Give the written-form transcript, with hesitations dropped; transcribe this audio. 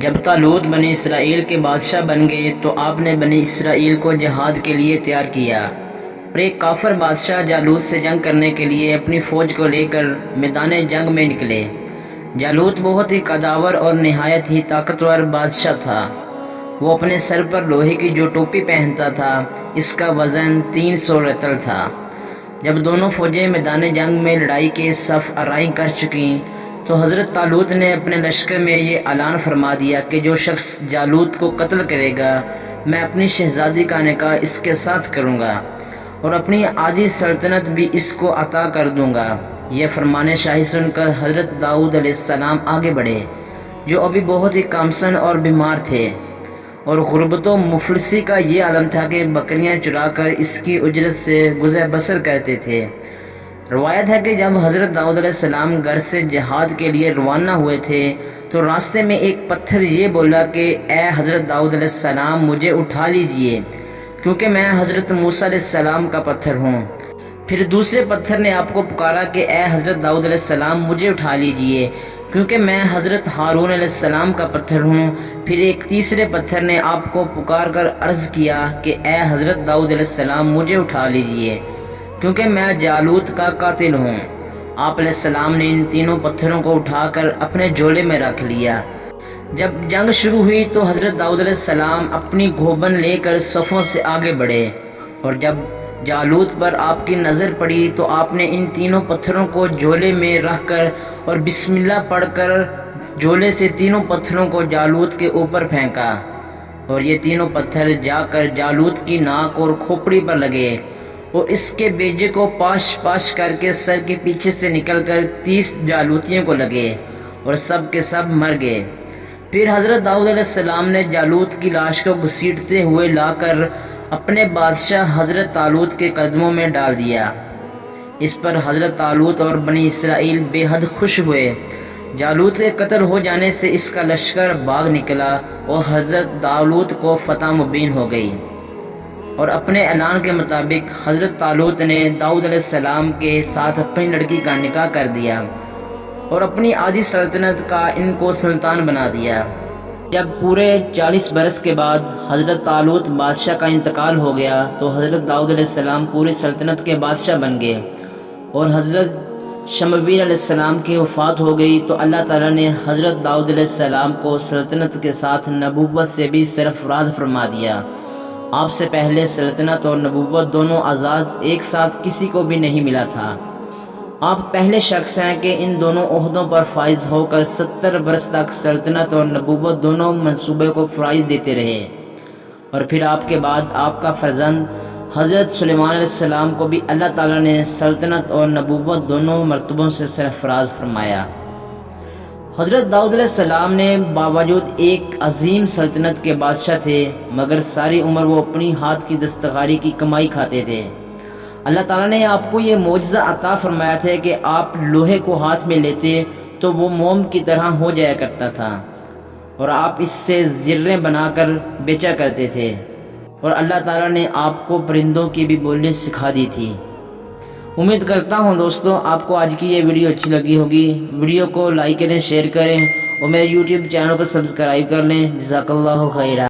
جب طالوت بنی اسرائیل کے بادشاہ بن گئے تو آپ نے بنی اسرائیل کو جہاد کے لیے تیار کیا اور ایک کافر بادشاہ جالوت سے جنگ کرنے کے لیے اپنی فوج کو لے کر میدان جنگ میں نکلے۔ جالوت بہت ہی قداور اور نہایت ہی طاقتور بادشاہ تھا۔ وہ اپنے سر پر لوہے کی جو ٹوپی پہنتا تھا اس کا وزن 300 رطل تھا۔ جب دونوں فوجیں میدان جنگ میں لڑائی کے صف آرائی کر چکیں تو حضرت طالوت نے اپنے لشکر میں یہ اعلان فرما دیا کہ جو شخص جالوت کو قتل کرے گا میں اپنی شہزادی کا نکاح اس کے ساتھ کروں گا اور اپنی آدھی سلطنت بھی اس کو عطا کر دوں گا۔ یہ فرمان شاہی سن کر حضرت داؤد علیہ السلام آگے بڑھے، جو ابھی بہت ہی کامسن اور بیمار تھے، اور غربت و مفلسی کا یہ عالم تھا کہ بکریاں چرا کر اس کی اجرت سے گزر بسر کرتے تھے۔ روایت ہے کہ جب حضرت داؤد علیہ السلام گھر سے جہاد کے لیے روانہ ہوئے تھے تو راستے میں ایک پتھر یہ بولا کہ اے حضرت داؤد علیہ السلام مجھے اٹھا لیجئے کیونکہ میں حضرت موسیٰ علیہ السلام کا پتھر ہوں۔ پھر دوسرے پتھر نے آپ کو پکارا کہ اے حضرت داؤد علیہ السلام مجھے اٹھا لیجئے کیونکہ میں حضرت ہارون علیہ السلام کا پتھر ہوں۔ پھر ایک تیسرے پتھر نے آپ کو پکار کر عرض کیا کہ اے حضرت داؤد علیہ السلام مجھے اٹھا لیجئے کیونکہ میں جالوت کا قاتل ہوں۔ آپ علیہ السلام نے ان تینوں پتھروں کو اٹھا کر اپنے جھولے میں رکھ لیا۔ جب جنگ شروع ہوئی تو حضرت داؤد علیہ السلام اپنی گھوبن لے کر صفوں سے آگے بڑھے، اور جب جالوت پر آپ کی نظر پڑی تو آپ نے ان تینوں پتھروں کو جھولے میں رکھ کر اور بسم اللہ پڑھ کر جھولے سے تینوں پتھروں کو جالوت کے اوپر پھینکا، اور یہ تینوں پتھر جا کر جالوت کی ناک اور کھوپڑی پر لگے اور اس کے بیجے کو پاش پاش کر کے سر کے پیچھے سے نکل کر 30 جالوتیوں کو لگے اور سب کے سب مر گئے۔ پھر حضرت داؤد علیہ السلام نے جالوت کی لاش کو گھسیٹتے ہوئے لا کر اپنے بادشاہ حضرت طالوت کے قدموں میں ڈال دیا۔ اس پر حضرت طالوت اور بنی اسرائیل بے حد خوش ہوئے۔ جالوت کے قتل ہو جانے سے اس کا لشکر بھاگ نکلا اور حضرت طالوت کو فتح مبین ہو گئی، اور اپنے اعلان کے مطابق حضرت طالوت نے داؤد علیہ السلام کے ساتھ اپنی لڑکی کا نکاح کر دیا اور اپنی آدھی سلطنت کا ان کو سلطان بنا دیا۔ جب پورے 40 برس کے بعد حضرت طالوت بادشاہ کا انتقال ہو گیا تو حضرت داؤد علیہ السلام پوری سلطنت کے بادشاہ بن گئے، اور حضرت شمویل علیہ السلام کی وفات ہو گئی تو اللہ تعالیٰ نے حضرت داؤد علیہ السلام کو سلطنت کے ساتھ نبوت سے بھی سرفراز فرما دیا۔ آپ سے پہلے سلطنت اور نبوت دونوں اعزاز ایک ساتھ کسی کو بھی نہیں ملا تھا۔ آپ پہلے شخص ہیں کہ ان دونوں عہدوں پر فائز ہو کر 70 برس تک سلطنت اور نبوت دونوں منصوبے کو فروغ دیتے رہے، اور پھر آپ کے بعد آپ کا فرزند حضرت سلیمان علیہ السلام کو بھی اللہ تعالیٰ نے سلطنت اور نبوت دونوں مرتبوں سے سرفراز فرمایا۔ حضرت داؤد علیہ السلام نے باوجود ایک عظیم سلطنت کے بادشاہ تھے، مگر ساری عمر وہ اپنی ہاتھ کی دستکاری کی کمائی کھاتے تھے۔ اللہ تعالیٰ نے آپ کو یہ معجزہ عطا فرمایا تھا کہ آپ لوہے کو ہاتھ میں لیتے تو وہ موم کی طرح ہو جایا کرتا تھا، اور آپ اس سے زریں بنا کر بیچا کرتے تھے، اور اللہ تعالیٰ نے آپ کو پرندوں کی بھی بولی سکھا دی تھی۔ امید کرتا ہوں دوستوں آپ کو آج کی یہ ویڈیو اچھی لگی ہوگی۔ ویڈیو کو لائک کریں، شیئر کریں اور میرے یوٹیوب چینل کو سبسکرائب کر لیں۔ جزاک اللہ خیرہ۔